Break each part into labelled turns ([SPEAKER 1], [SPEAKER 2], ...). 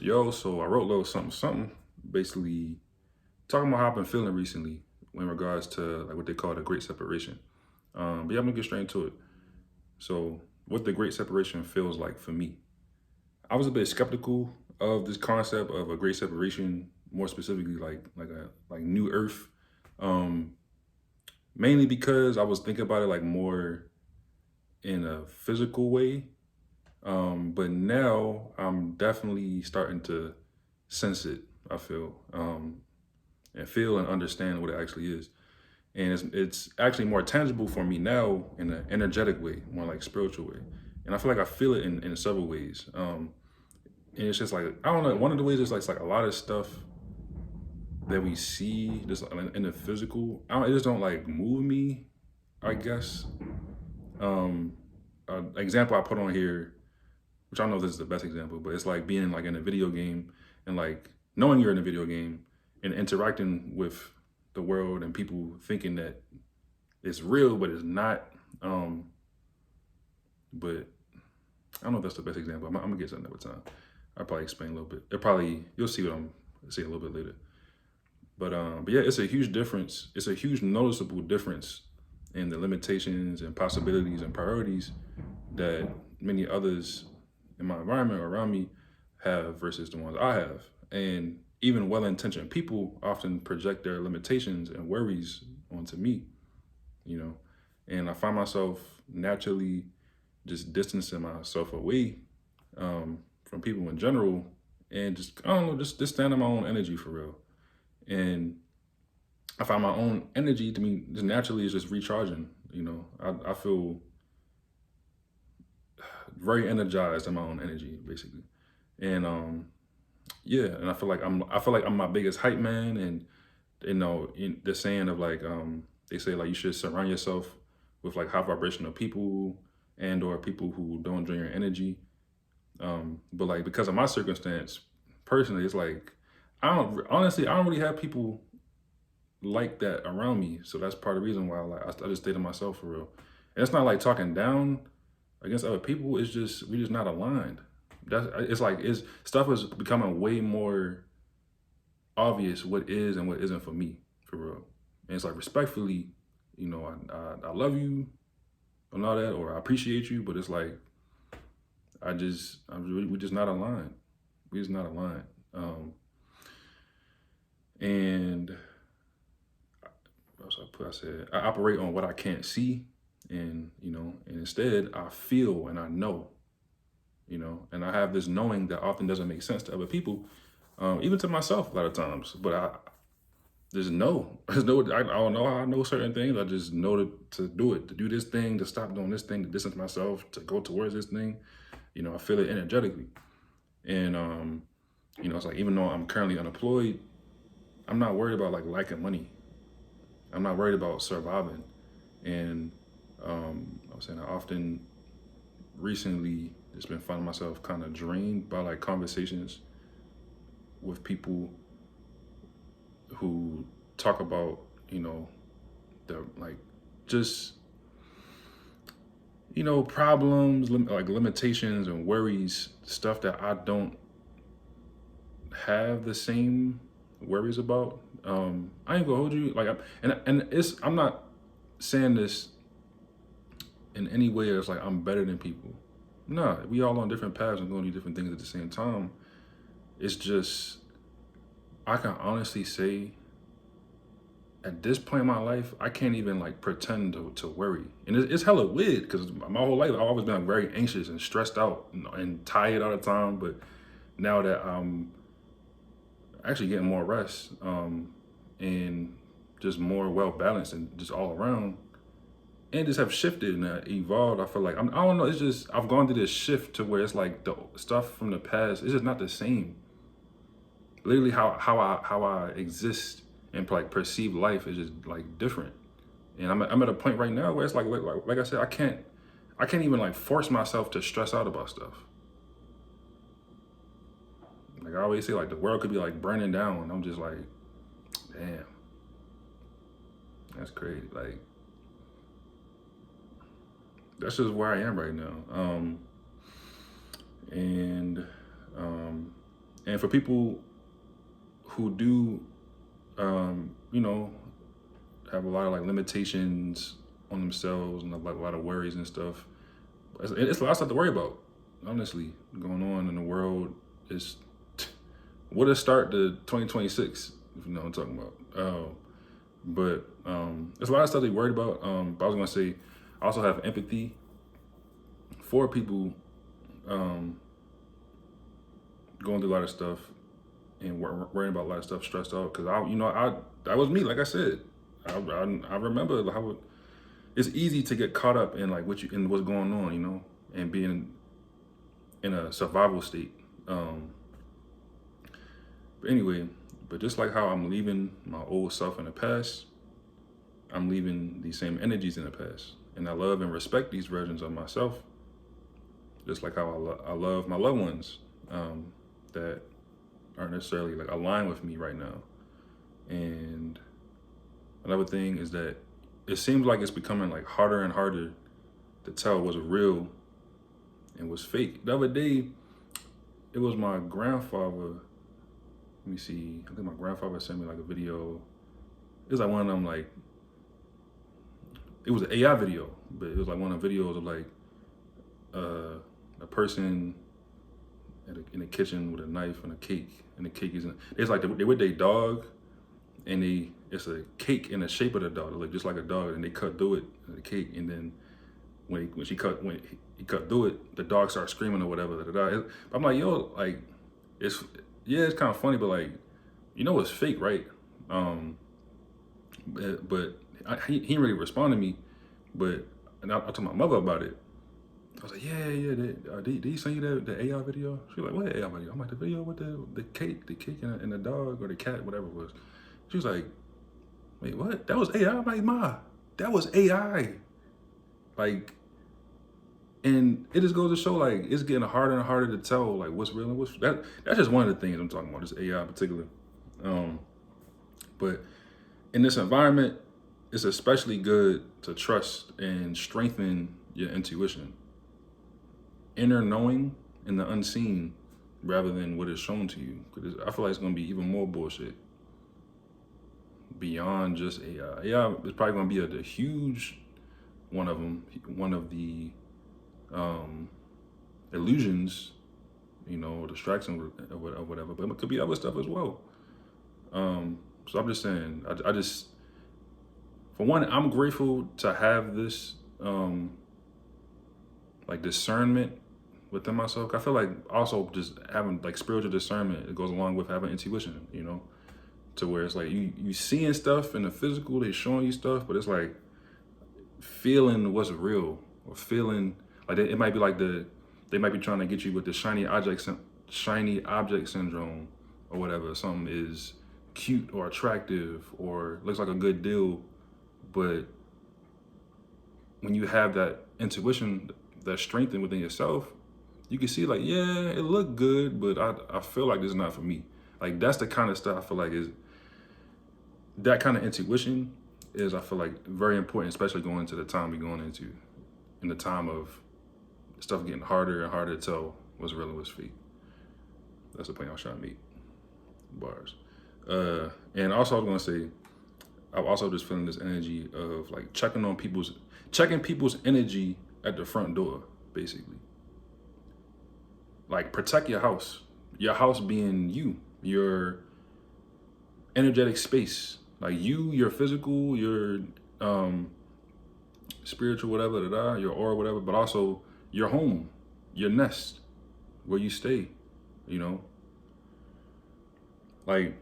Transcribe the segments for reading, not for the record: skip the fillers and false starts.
[SPEAKER 1] Yo, so I wrote a little something, basically talking about how I've been feeling recently in regards to like what they call the great separation. But yeah, I'm gonna get straight into it. So, what the great separation feels like for me. I was a bit skeptical of this concept of a great separation, more specifically like new earth. Um, Mainly because I was thinking about it like more in a physical way. But now I'm definitely starting to sense it, I feel. And feel and understand what it actually is. And it's actually more tangible for me now in an energetic way, more like spiritual way. And I feel like I feel it in several ways. And it's just like I don't know. One of the ways is like, it's like a lot of stuff that we see just in the physical. It just don't like move me. I guess. Um, Example I put on here, which I don't know if this is the best example, but it's like being like in a video game and like knowing you're in a video game and interacting with the world and people thinking that it's real, but it's not. Um, but I don't know if that's the best example. I'm gonna get to another time. I'll probably explain a little bit. It probably you'll see what I'm saying a little bit later. But yeah, it's a huge difference. It's a huge noticeable difference in the limitations and possibilities and priorities that many others in my environment or around me have versus the ones I have. And even well-intentioned people often project their limitations and worries onto me, you know. And I find myself naturally just distancing myself away from people in general and just I don't know, just stand in my own energy for real. And I find my own energy to me just naturally is just recharging. I feel very energized in my own energy, basically. And yeah, and I feel like I'm my biggest hype man. And in the saying of like they say like you should surround yourself with like high vibrational people and or people who don't drain your energy. But like because of my circumstance, personally, it's like I don't really have people like that around me. So that's part of the reason why I just stay to myself for real. And it's not like talking down against other people. It's just we just not aligned. That's it's like it's stuff is becoming way more obvious what is and what isn't for me for real. And it's like respectfully, I love you and all that, or I appreciate you, but it's like we just not aligned. We just not aligned. And I said I operate on what I can't see, and and instead I feel and I know, and I have this knowing that often doesn't make sense to other people, even to myself a lot of times. But I just know, I don't know how I know certain things. I just know to do it, to do this thing, to stop doing this thing, to distance myself, to go towards this thing. I feel it energetically, and it's like even though I'm currently unemployed, I'm not worried about like lacking money. I'm not worried about surviving. And I was saying I often recently just been finding myself kind of drained by like conversations with people who talk about, the like just, problems, like limitations and worries, stuff that I don't have the same worries about. I ain't gonna hold you like, I'm not saying this in any way that's like I'm better than people. Nah, we all on different paths and going to do different things at the same time. It's just I can honestly say at this point in my life, I can't even like pretend to worry. And it's hella weird because my whole life I've always been like, very anxious and stressed out and tired all the time. But now that I'm actually getting more rest and just more well balanced and just all around, and just have shifted and evolved. I feel like I don't know. It's just I've gone through this shift to where it's like the stuff from the past. It's just not the same. Literally, how I exist and like perceive life is just like different. And I'm at a point right now where it's like I said, I can't even like force myself to stress out about stuff. Like I always say, like the world could be like burning down, and I'm just like, damn, that's crazy. Like that's just where I am right now. And um, And for people who do, you know, have a lot of like limitations on themselves and like a lot of worries and stuff, it's a lot of stuff to worry about. Honestly, going on in the world is what a start to 2026. If you know what I'm talking about. But there's a lot of stuff to be worried about. But I was gonna say, I also have empathy for people going through a lot of stuff and worrying about a lot of stuff, stressed out. Cause that was me. Like I said, I remember how it's easy to get caught up in like what's going on, you know, and being in a survival state. But anyway, but just like how I'm leaving my old self in the past, I'm leaving these same energies in the past. And I love and respect these versions of myself, just like how I love my loved ones that aren't necessarily like aligned with me right now. And another thing is that it seems like it's becoming like harder and harder to tell what's real and what's fake. The other day, it was my grandfather. Let me see. I think my grandfather sent me like a video. It was like one of them like, it was an AI video, but it was like one of the videos of like a person in the kitchen with a knife and a cake, and the cake is it's like they with their dog, and it's a cake in the shape of the dog, like just like a dog, and they cut through it, the cake, and then when he cut through it, the dog starts screaming or whatever. I'm like, yo, like it's kind of funny, but like, you know, it's fake, right? But he didn't really respond to me, but and I told my mother about it. I was like, yeah, did he send you the AI video? She was like, what AI video? I'm like, the video with the cake and the dog or the cat, whatever it was. She was like, wait, what? That was AI? I'm like, Ma, that was AI. Like, and it just goes to show, like, it's getting harder and harder to tell, like, what's real and what's that's just one of the things I'm talking about, this AI in particular. But in this environment, it's especially good to trust and strengthen your intuition, inner knowing in the unseen, rather than what is shown to you. Because I feel like it's going to be even more bullshit beyond just AI. AI is probably going to be a huge one of them, one of the illusions, you know, distractions or whatever. But it could be other stuff as well. So I'm just saying, I just, for one, I'm grateful to have this like discernment within myself. I feel like also just having like spiritual discernment, it goes along with having intuition, you know, to where it's like you seeing stuff in the physical, they showing you stuff, but it's like feeling what's real, or feeling like it might be like they might be trying to get you with the shiny object syndrome or whatever. Something is cute or attractive or looks like a good deal, but when you have that intuition, that strengthened within yourself, you can see like, yeah, it looked good, but I feel like this is not for me. Like, that's the kind of stuff I feel like is, that kind of intuition is, I feel like, very important, especially going into the time we're going into, in the time of stuff getting harder and harder to tell what's real and what's fake. That's the point I was trying to make. Bars. And also I was gonna say, I'm also just feeling this energy of like checking people's energy at the front door, basically. Like, protect your house being you, your energetic space, like your physical, your spiritual, whatever, your aura, whatever, but also your home, your nest, where you stay, you know. Like,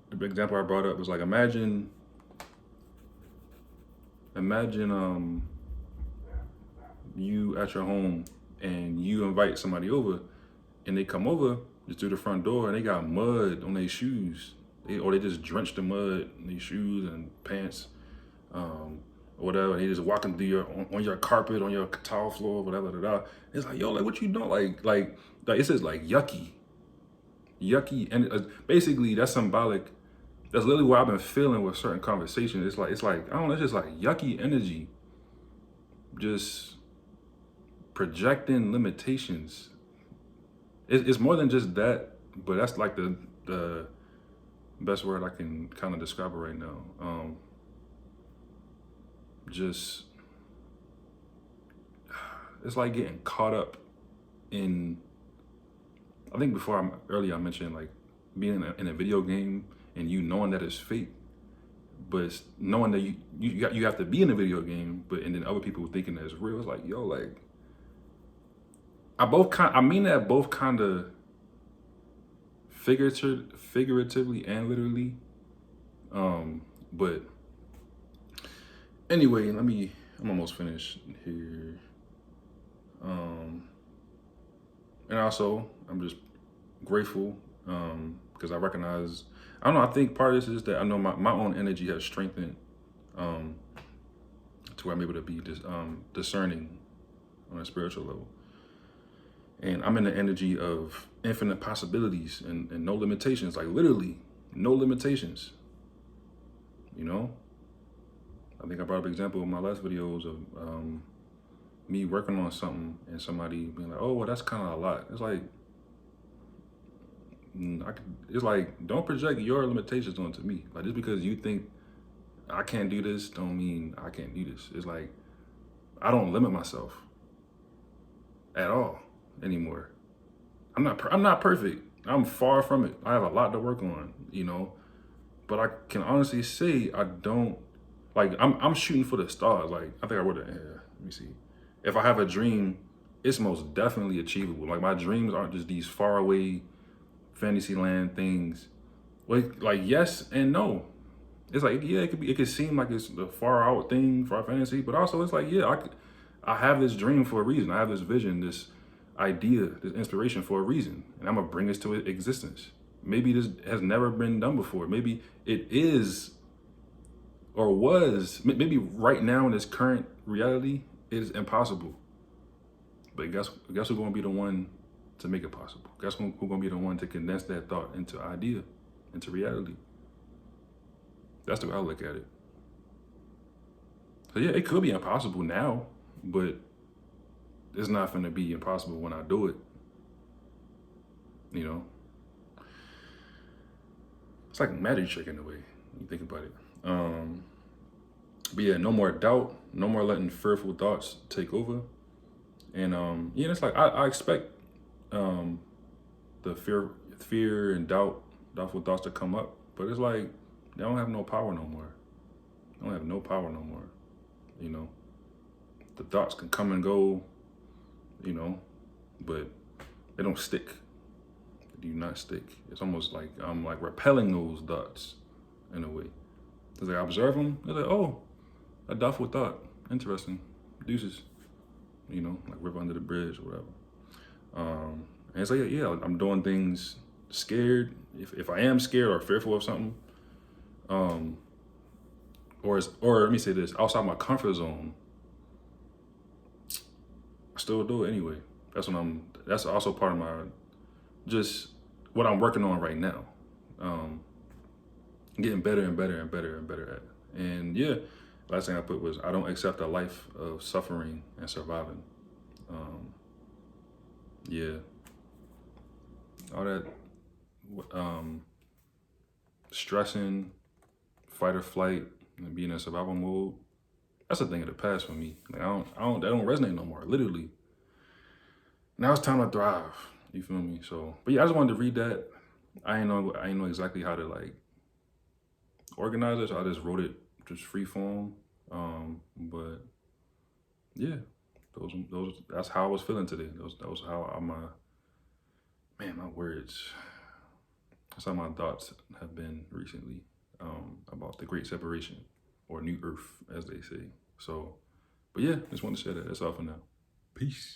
[SPEAKER 1] the example I brought up was like, imagine you at your home and you invite somebody over, and they come over just through the front door and they got mud on their shoes, or they just drenched the mud in their shoes and pants, or whatever. And they just walking through on your carpet, on your tile floor, whatever. It's like, yo, like, what you doing? Like it's just like yucky, and basically that's symbolic. That's literally what I've been feeling with certain conversations. It's like I don't know, it's just like yucky energy, just projecting limitations. It's more than just that, But that's like the best word I can kind of describe it right now. Just it's like getting caught up in. I think earlier I mentioned like being in a video game and you knowing that it's fake, but it's knowing that you have to be in a video game, and then other people thinking that it's real. It's like, yo, like I mean that both kind of figuratively and literally. But anyway, I'm almost finished here. And also I'm just grateful, because I recognize, I don't know, I think part of this is that I know my own energy has strengthened, to where I'm able to be discerning on a spiritual level. And I'm in the energy of infinite possibilities and no limitations, like literally no limitations. You know, I think I brought up an example in my last videos of me working on something and somebody being like, oh, well, that's kind of a lot. It's like, it's like, don't project your limitations onto me. Like, just because you think I can't do this, don't mean I can't do this. It's like, I don't limit myself at all anymore. I'm not perfect. I'm far from it. I have a lot to work on, but I can honestly say I don't, like, I'm shooting for the stars. Like, I think I wrote it in here. Let me see. If I have a dream, it's most definitely achievable. Like, my dreams aren't just these far away fantasy land things. Like yes and no. It's like, yeah, it could seem like it's the far out thing for our fantasy, but also it's like, yeah, I have this dream for a reason. I have this vision, this idea, this inspiration for a reason, and I'm gonna bring this to existence. Maybe this has never been done before. Maybe it is or was. Maybe right now in this current reality, it is impossible. But guess who's gonna be the one to make it possible? Guess who's gonna be the one to condense that thought into idea, into reality? That's the way I look at it. So yeah, it could be impossible now, but it's not gonna be impossible when I do it. It's like a magic trick in a way, when you think about it. But yeah, no more doubt, no more letting fearful thoughts take over. And yeah, it's like I expect the fear and doubtful thoughts to come up, but it's like they don't have no power no more. They don't have no power no more. The thoughts can come and go, but they don't stick. They do not stick. It's almost like I'm like repelling those thoughts in a way. As I observe them, they're like, oh, a doubtful thought, interesting, deuces. Like river under the bridge or whatever. And it's like, yeah, I'm doing things scared. If I am scared or fearful of something, or let me say this, outside my comfort zone, I still do it anyway. That's also part of just what I'm working on right now. Getting better and better and better and better at. And yeah, last thing I put was, I don't accept a life of suffering and surviving. Yeah. All that stressing, fight or flight, and being in survival mode, that's a thing of the past for me. Like that don't resonate no more, literally. Now it's time to thrive. You feel me? So, but yeah, I just wanted to read that. I ain't know exactly how to like organize it, so I just wrote it just free form. But yeah, that's how I was feeling today. That was how my words. That's how my thoughts have been recently, about the great separation, or new earth, as they say. So, but yeah, just wanted to share that. That's all for now. Peace.